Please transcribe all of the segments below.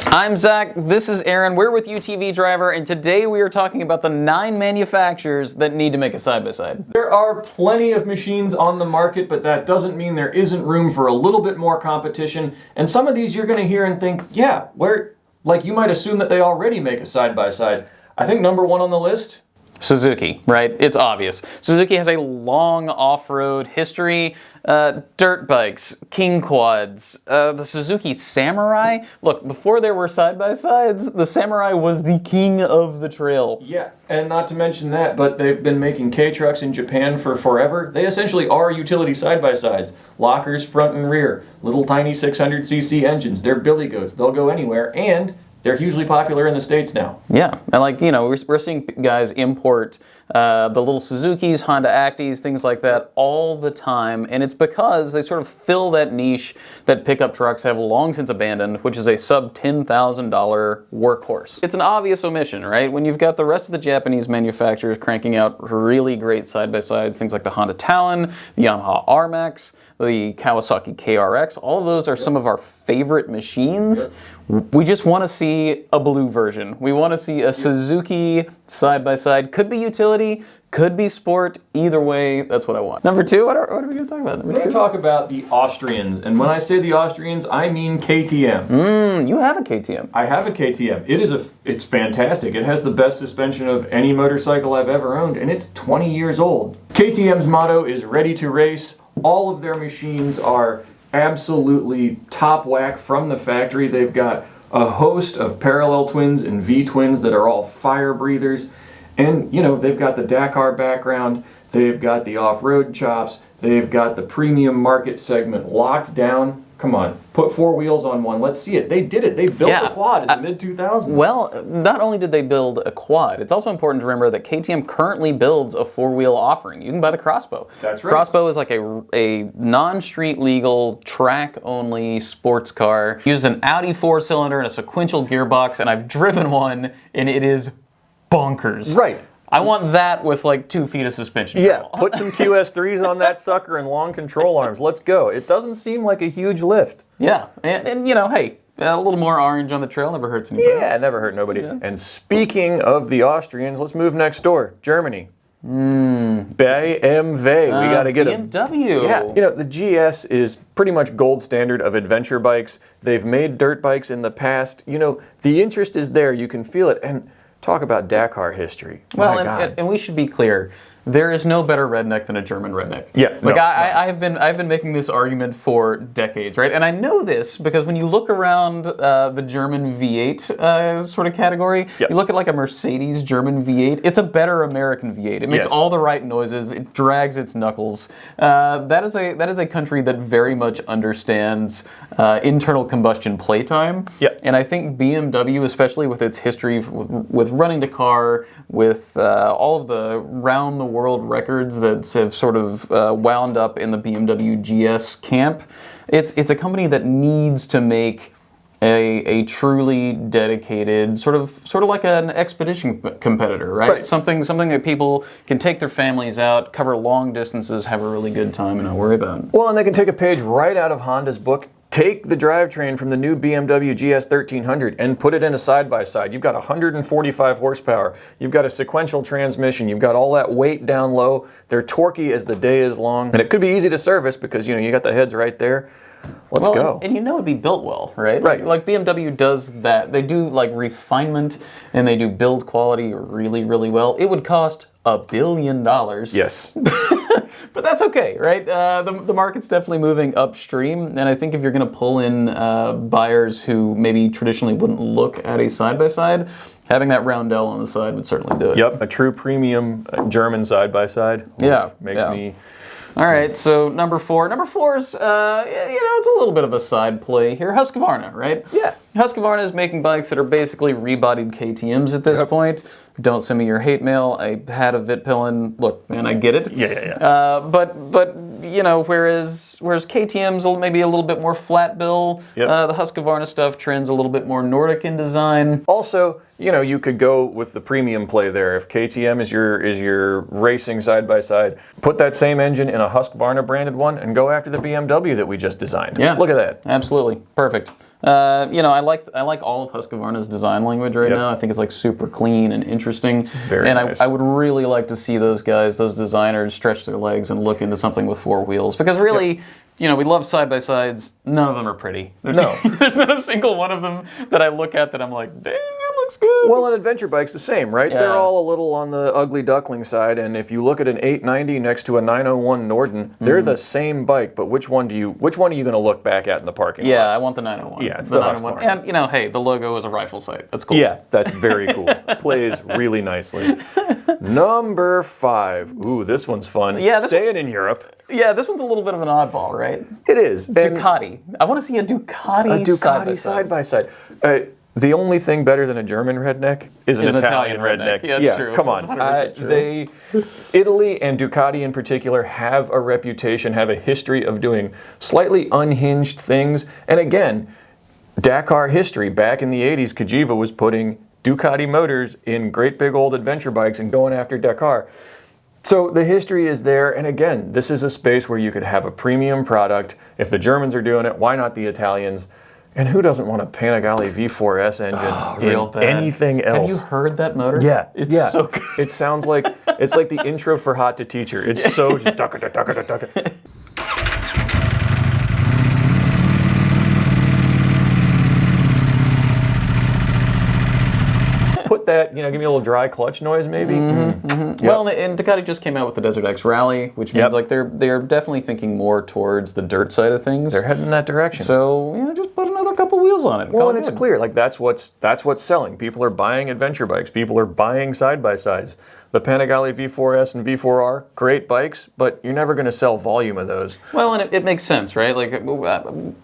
I'm Zach, this is Aaron, we're with UTV Driver, and today we are talking about the 9 manufacturers that need to make a side-by-side. There are plenty of machines on the market, but that doesn't mean there isn't room for a little bit more competition. And some of these you're going to hear and think, yeah, like you might assume that they already make a side-by-side. I think number one on the list, Suzuki, right? It's obvious. Suzuki has a long off-road history. Dirt bikes, king quads, the Suzuki Samurai. Look, before there were side-by-sides, the Samurai was the king of the trail. Yeah, and not to mention that, but they've been making K-trucks in Japan for forever. They essentially are utility side-by-sides. Lockers front and rear, little tiny 600cc engines. They're billy goats. They'll go anywhere, and they're hugely popular in the States now. Yeah, and like, you know, we're seeing guys import the little Suzukis, Honda Actis, things like that all the time, and it's because they sort of fill that niche that pickup trucks have long since abandoned, which is a sub $10,000 workhorse. It's an obvious omission, right? When you've got the rest of the Japanese manufacturers cranking out really great side-by-sides, things like the Honda Talon, the Yamaha R-Max, the Kawasaki KRX, all of those are some of our favorite machines. We just want to see a blue version. We want to see a Suzuki side-by-side. Could be utility, could be sport. Either way, that's what I want. Number two, what are we going to talk about? We're going to talk about the Austrians. And when I say the Austrians, I mean KTM. You have a KTM. I have a KTM. It's fantastic. It has the best suspension of any motorcycle I've ever owned, and it's 20 years old. KTM's motto is ready to race. All of their machines are absolutely top whack from the factory. They've got a host of parallel twins and V-twins that are all fire breathers. And, you know, they've got the Dakar background, they've got the off-road chops, they've got the premium market segment locked down. Come on, put 4 wheels on one, let's see it. They did it. They built the quad in the mid-2000s. Well, not only did they build a quad, it's also important to remember that KTM currently builds a 4-wheel offering. You can buy the Crossbow. That's right. Crossbow is like a non-street legal, track-only sports car. It uses an Audi 4-cylinder and a sequential gearbox, and I've driven one, and it is bonkers. Right. I want that with like 2 feet of suspension. Yeah, put some QS3s on that sucker and long control arms. Let's go. It doesn't seem like a huge lift. Yeah, and you know, hey, a little more orange on the trail never hurts anybody. Yeah, it never hurt nobody. Yeah. And speaking of the Austrians, let's move next door. Germany. BMW. We got to get a BMW. Yeah, you know, the GS is pretty much gold standard of adventure bikes. They've made dirt bikes in the past. You know, the interest is there. You can feel it. And talk about Dakar history. Well, and we should be clear. There is no better redneck than a German redneck. Yeah, like I've been making this argument for decades, right? And I know this because when you look around the German V8 sort of category, you look at like a Mercedes German V8. It's a better American V8. It makes all the right noises. It drags its knuckles. That is a country that very much understands internal combustion playtime. Yeah. And I think BMW, especially with its history with running to car, with all of the round the world records that have sort of wound up in the BMW GS camp. It's a company that needs to make a truly dedicated sort of like an expedition competitor, right? Something that people can take their families out, cover long distances, have a really good time, and not worry about it. Well, and they can take a page right out of Honda's book. Take the drivetrain from the new BMW GS 1300 and put it in a side-by-side. You've got 145 horsepower. You've got a sequential transmission. You've got all that weight down low. They're torquey as the day is long. And it could be easy to service because, you know, you got the heads right there. Let's go. And you know it'd be built well, right? Right. Like BMW does that. They do like refinement and they do build quality really, really well. It would cost $1 billion. Yes. But that's okay, right? The market's definitely moving upstream, and I think if you're going to pull in buyers who maybe traditionally wouldn't look at a side-by-side, having that roundel on the side would certainly do it. Yep, a true premium German side-by-side. Yeah. Makes me... All right, so number four. Number four is, you know, it's a little bit of a side play here. Husqvarna, right? Yeah. Husqvarna is making bikes that are basically rebodied KTMs at this point. Don't send me your hate mail. I had a Vitpillen. Look, man, I get it. Yeah. But you know, whereas KTM's maybe a little bit more flat bill, the Husqvarna stuff trends a little bit more Nordic in design. Also, you know, you could go with the premium play there. If KTM is your racing side by side, put that same engine in a Husqvarna branded one and go after the BMW that we just designed. Yeah. Look at that. Absolutely. Perfect. You know, I like all of Husqvarna's design language right now. I think it's like super clean and interesting. Very nice. I would really like to see those guys, those designers, stretch their legs and look into something with 4 wheels, because really, you know, we love side-by-sides. None of them are pretty. There's not a single one of them that I look at that I'm like, dang, that looks good. Well, an adventure bike's the same, right? Yeah. They're all a little on the ugly duckling side, and if you look at an 890 next to a 901 Norden, they're the same bike, but which one are you going to look back at in the parking lot? Yeah, I want the 901. Yeah, it's the 901. Husqvarna. And, you know, hey, the logo is a rifle sight. That's cool. Yeah, that's very cool. Plays really nicely. Number 5. Ooh, this one's fun. Yeah, Staying in Europe. Yeah, this one's a little bit of an oddball, right? It is. And Ducati. I want to see a Ducati side by side. The only thing better than a German redneck is an Italian redneck. Yeah, that's true. Come on. 100% true. Italy and Ducati in particular have a reputation, have a history of doing slightly unhinged things. And again, Dakar history. Back in the 80s, Cagiva was putting Ducati motors in great big old adventure bikes and going after Dakar. So the history is there, and again, this is a space where you could have a premium product. If the Germans are doing it, why not the Italians? And who doesn't want a Panigale V4S engine in anything else? Have you heard that motor? Yeah, It's so good. It sounds like it's like the intro for Hot to Teacher. It's so just ducka. Put that, you know, give me a little dry clutch noise, maybe. Yep. Well, and Ducati just came out with the Desert X Rally, which means like they're definitely thinking more towards the dirt side of things. They're heading in that direction. So just put another couple wheels on it. Well, and it's clear, like that's what's selling. People are buying adventure bikes. People are buying side by sides. The Panigale V4S and V4R, great bikes, but you're never going to sell volume of those. Well, and it makes sense, right? Like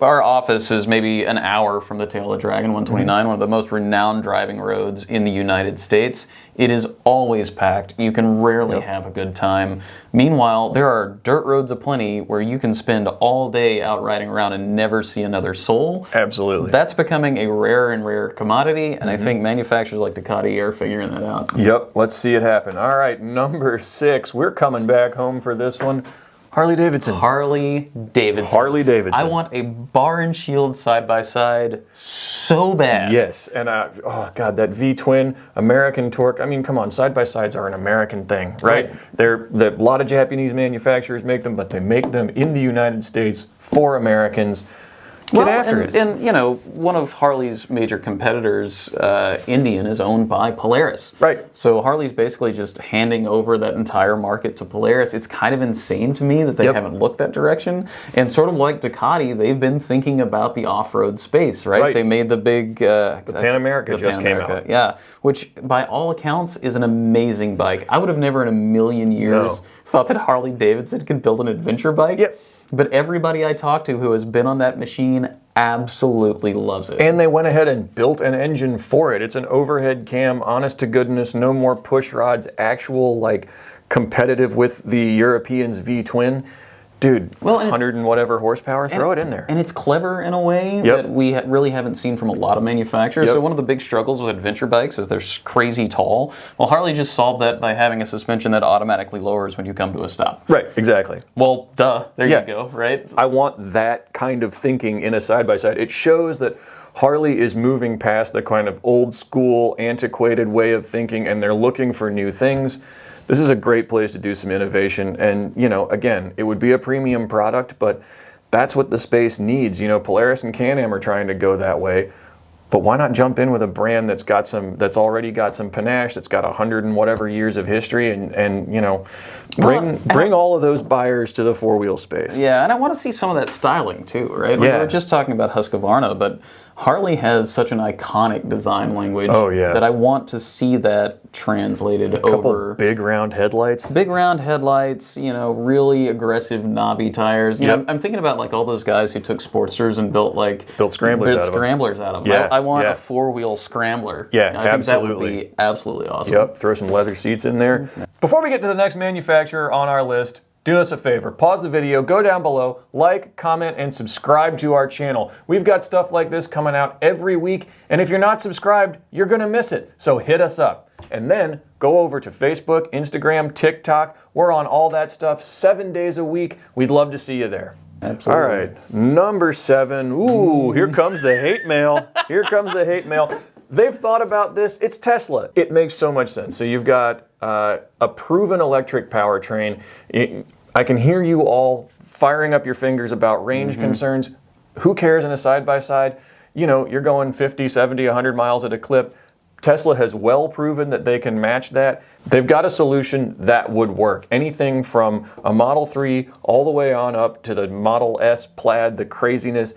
our office is maybe an hour from the Tail of Dragon 129, one of the most renowned driving roads in the United States. It is always packed. You can rarely have a good time. Meanwhile, there are dirt roads aplenty where you can spend all day out riding around and never see another soul. Absolutely. That's becoming a rarer and rarer commodity, and I think manufacturers like Ducati are figuring that out. Yep, let's see it happen. All right, number 6. We're coming back home for this one. Harley Davidson. Harley Davidson. Harley Davidson. I want a bar and shield side-by-side so bad. Yes, and oh God, that V-twin, American torque. I mean, come on, side-by-sides are an American thing, right? A lot of Japanese manufacturers make them, but they make them in the United States for Americans. Get after it. And, you know, one of Harley's major competitors, Indian, is owned by Polaris. Right. So Harley's basically just handing over that entire market to Polaris. It's kind of insane to me that they haven't looked that direction. And sort of like Ducati, they've been thinking about the off-road space, right? They made the big... the Pan America just came out. Yeah, which by all accounts is an amazing bike. I would have never in a million years thought that Harley Davidson could build an adventure bike. Yep. But everybody I talk to who has been on that machine absolutely loves it. And they went ahead and built an engine for it. It's an overhead cam, honest to goodness, no more push rods, actual like competitive with the Europeans V-twin. Dude, 100 and whatever horsepower, throw it in there. And it's clever in a way that we really haven't seen from a lot of manufacturers. So one of the big struggles with adventure bikes is they're crazy tall. Well, Harley just solved that by having a suspension that automatically lowers when you come to a stop. Right, exactly. Well, duh, there you go, right? I want that kind of thinking in a side-by-side. It shows that Harley is moving past the kind of old school, antiquated way of thinking, and they're looking for new things. This is a great place to do some innovation, and you know, again, it would be a premium product, but that's what the space needs. You know, Polaris and Can-Am are trying to go that way, but why not jump in with a brand that's already got some panache, that's got 100 and whatever years of history, and you know, bring all of those buyers to the four-wheel space. Yeah, and I want to see some of that styling too, right? Like we were just talking about Husqvarna, but Harley has such an iconic design language that I want to see that translated over. Couple big round headlights. Big round headlights, you know, really aggressive knobby tires. You know, I'm thinking about like all those guys who took Sportsters and built scramblers out of them. Yeah, I want a four-wheel scrambler. Yeah, I think that would be absolutely awesome. Yep, throw some leather seats in there. Before we get to the next manufacturer on our list, do us a favor, pause the video, go down below, like, comment, and subscribe to our channel. We've got stuff like this coming out every week, and if you're not subscribed, you're gonna miss it. So hit us up. And then go over to Facebook, Instagram, TikTok. We're on all that stuff 7 days a week. We'd love to see you there. Absolutely. All right, number 7. Ooh, here comes the hate mail. Here comes the hate mail. They've thought about this. It's Tesla. It makes so much sense. So you've got a proven electric powertrain. I can hear you all firing up your fingers about range concerns. Who cares in a side-by-side? You know, you're going 50, 70, 100 miles at a clip. Tesla has well proven that they can match that. They've got a solution that would work. Anything from a Model 3 all the way on up to the Model S Plaid, the craziness.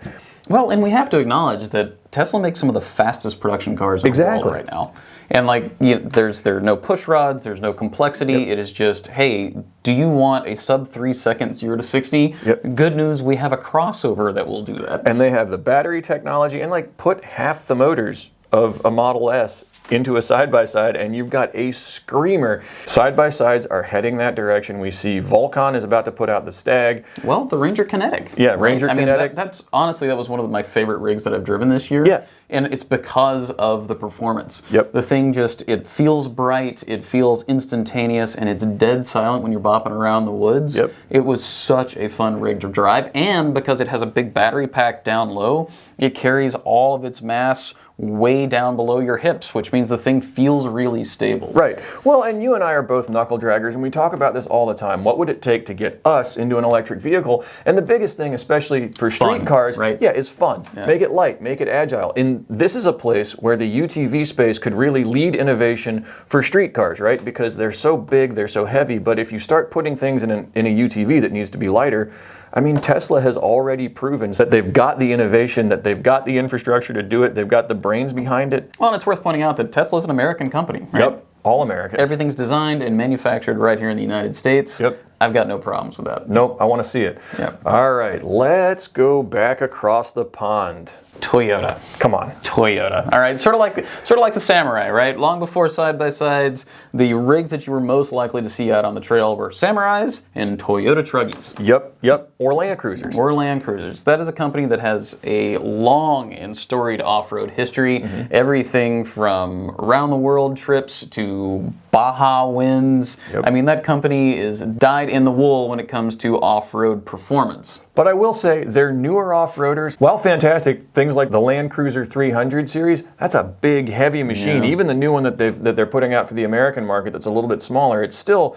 Well, and we have to acknowledge that Tesla makes some of the fastest production cars in the world right now. And like, there are no push rods, there's no complexity. It is just, hey, do you want a sub 3 second 0 to 60? Good news, we have a crossover that will do that. And they have the battery technology, and like put half the motors of a Model S into a side-by-side, and you've got a screamer. Side-by-sides are heading that direction. We see Volcon is about to put out the Stag. Well, the Ranger Kinetic. Yeah, Ranger Kinetic. That's honestly, that was one of my favorite rigs that I've driven this year. Yeah. And it's because of the performance. Yep. The thing just, it feels bright, it feels instantaneous, and it's dead silent when you're bopping around the woods. Yep. It was such a fun rig to drive, and because it has a big battery pack down low, it carries all of its mass way down below your hips, which means the thing feels really stable. Right. Well, and you and I are both knuckle draggers, and we talk about this all the time. What would it take to get us into an electric vehicle? And the biggest thing, especially for street cars, right? Yeah, is fun. Yeah. Make it light, make it agile. And this is a place where the UTV space could really lead innovation for street cars, right? Because they're so big, they're so heavy, but if you start putting things in a UTV that needs to be lighter, I mean, Tesla has already proven that they've got the innovation, that they've got the infrastructure to do it, they've got the brains behind it. Well, and it's worth pointing out that Tesla is an American company, right? Yep, all American. Everything's designed and manufactured right here in the United States. Yep. I've got no problems with that. Nope, I want to see it. Yep. All right, let's go back across the pond. Toyota. Come on. Toyota. All right, sort of like the Samurai, right? Long before side-by-sides, the rigs that you were most likely to see out on the trail were Samurais and Toyota Truggies. Yep. Or Land Cruisers. Or Land Cruisers. That is a company that has a long and storied off-road history. Everything from around-the-world trips to Baja wins. Yep. I mean, that company is dyed in the wool when it comes to off-road performance. But I will say, their newer off-roaders, while fantastic, things like the Land Cruiser 300 series, that's a big, heavy machine. Yeah. Even the new one that they're putting out for the American market that's a little bit smaller, it's still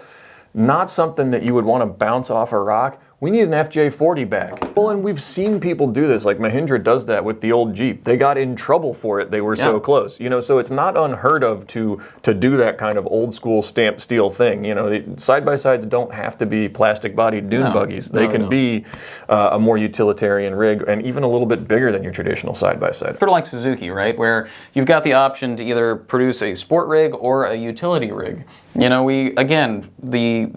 not something that you would want to bounce off a rock. We need an FJ40 back. Well, and we've seen people do this, like Mahindra does that with the old Jeep. They got in trouble for it, they were so close. You know, so it's not unheard of to do that kind of old school stamped steel thing. You know, the side-by-sides don't have to be plastic bodied dune buggies. They can be a more utilitarian rig and even a little bit bigger than your traditional side-by-side. Sort of like Suzuki, right? Where you've got the option to either produce a sport rig or a utility rig. You know, the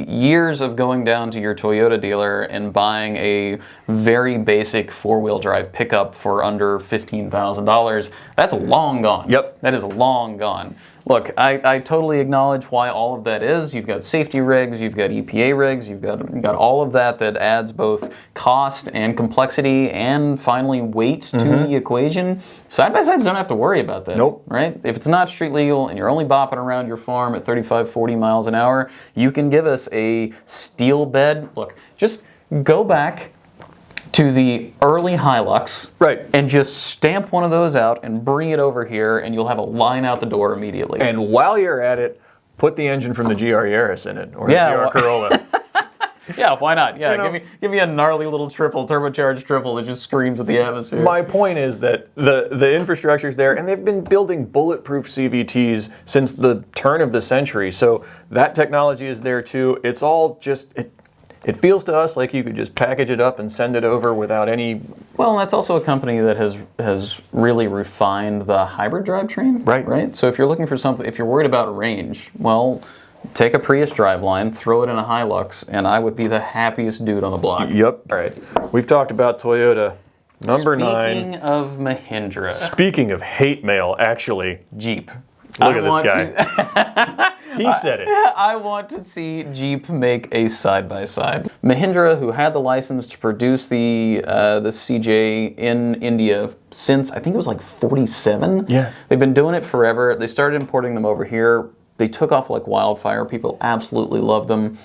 years of going down to your Toyota dealer and buying a very basic four-wheel drive pickup for under $15,000, that's long gone. Yep. That is long gone. Look, I totally acknowledge why all of that is. You've got safety rigs, you've got EPA rigs, you've got all of that adds both cost and complexity and finally weight to the equation. Side-by-sides don't have to worry about that. Nope. Right? If it's not street legal and you're only bopping around your farm at 35, 40 miles an hour, you can give us a steel bed. Look, just go back to the early Hilux, right, and just stamp one of those out and bring it over here, and you'll have a line out the door immediately. And while you're at it, put the engine from the GR Yaris in it, or the GR Corolla. Yeah, why not? Yeah, you know, give me a gnarly little turbocharged triple that just screams at the atmosphere. My point is that the infrastructure's there, and they've been building bulletproof CVTs since the turn of the century. So that technology is there too. It's all just it feels to us like you could just package it up and send it over without any... Well, and that's also a company that has really refined the hybrid drivetrain. Right? So if you're looking for something, if you're worried about range, well, take a Prius driveline, throw it in a Hilux, and I would be the happiest dude on the block. Yep. All right. We've talked about Toyota. Number 9. Speaking of Mahindra. Speaking of hate mail, actually. Jeep. Look at this guy. He said it. I want to see Jeep make a side-by-side. Mahindra, who had the license to produce the CJ in India since, I think it was like 47. Yeah. They've been doing it forever. They started importing them over here. They took off like wildfire. People absolutely loved them.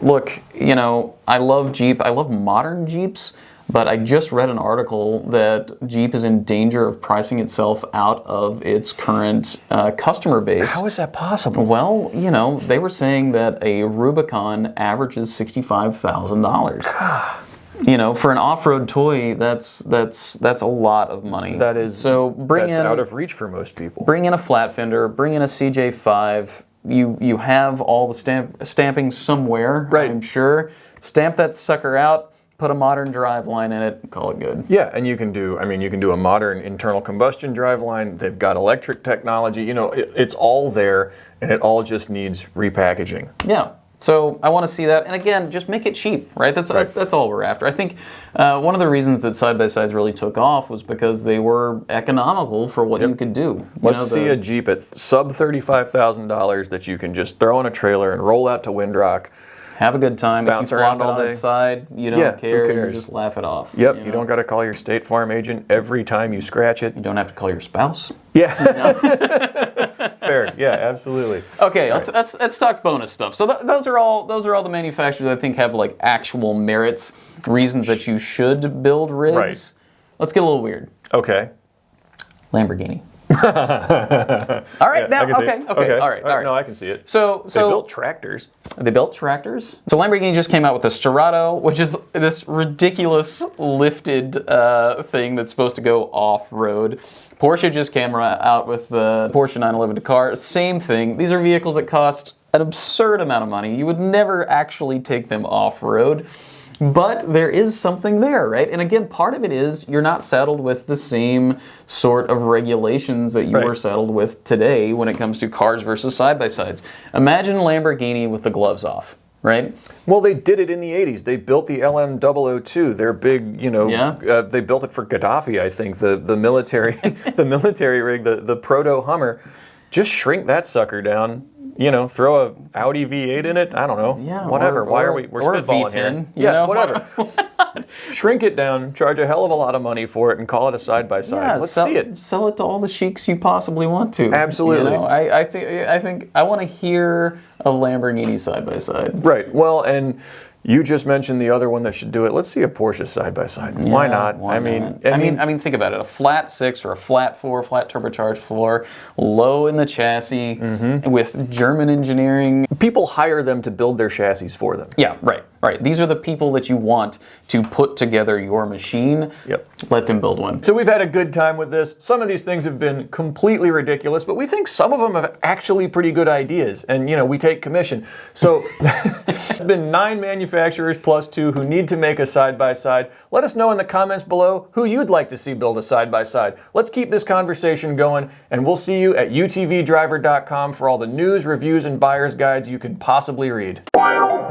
Look, you know, I love Jeep. I love modern Jeeps, but I just read an article that Jeep is in danger of pricing itself out of its current customer base. How is that possible? Well, you know, they were saying that a Rubicon averages $65,000. You know, for an off-road toy, that's a lot of money. That is. So that's out of reach for most people. Bring in a flat fender. Bring in a CJ5. You have all the stamping somewhere, right. I'm sure. Stamp that sucker out. Put a modern driveline in it. Call it good. Yeah, and you can do a modern internal combustion driveline. They've got electric technology. You know, it's all there, and it all just needs repackaging. Yeah. So I want to see that, and again, just make it cheap, right? That's all we're after. I think one of the reasons that side-by-sides really took off was because they were economical for what you could do. Let's see a Jeep at sub $35,000 that you can just throw in a trailer and roll out to Windrock. Have a good time. Bounce if you around flop all it day. on its side, you don't care. Who cares? You just laugh it off. Yep, you don't got to call your State Farm agent every time you scratch it. You don't have to call your spouse. Yeah. Fair. Yeah, absolutely. Okay, let's talk bonus stuff. So those are all the manufacturers I think have like actual merits, reasons that you should build rigs. Right. Let's get a little weird. Okay. Lamborghini. All right, Yeah, now okay, all right. No, I can see it. So they built tractors. They built tractors. So Lamborghini just came out with the Sterrato, which is this ridiculous lifted thing that's supposed to go off-road. Porsche just came out with the Porsche 911 Dakar. Same thing. These are vehicles that cost an absurd amount of money. You would never actually take them off-road. But there is something there, right? And again, part of it is you're not saddled with the same sort of regulations that you were saddled with today when it comes to cars versus side-by-sides. Imagine Lamborghini with the gloves off, right? Well, they did it in the 80s. They built the LM002. Their big, you know, they built it for Gaddafi, I think, the military the military rig, the proto Hummer. Just shrink that sucker down. You know, throw a Audi V8 in it. I don't know. Yeah, whatever. Why are we're spitballing V10, here? you know? Whatever. Shrink it down, charge a hell of a lot of money for it, and call it a side-by-side. Yeah, Let's see it. Sell it to all the sheiks you possibly want to. Absolutely. You know, I think I want to hear a Lamborghini side-by-side. Right. Well, and you just mentioned the other one that should do it. Let's see a Porsche side-by-side. Yeah, why not? Why I mean, think about it. A flat 6 or a flat 4, flat turbocharged floor, low in the chassis, with German engineering. People hire them to build their chassis for them. Yeah, right. These are the people that you want to put together your machine. Yep. Let them build one. So we've had a good time with this. Some of these things have been completely ridiculous, but we think some of them have actually pretty good ideas. And, you know, we take commission. So there's been 9 manufacturers plus 2 who need to make a side-by-side. Let us know in the comments below who you'd like to see build a side-by-side. Let's keep this conversation going, and we'll see you at utvdriver.com for all the news, reviews, and buyer's guides you can possibly read. Wow.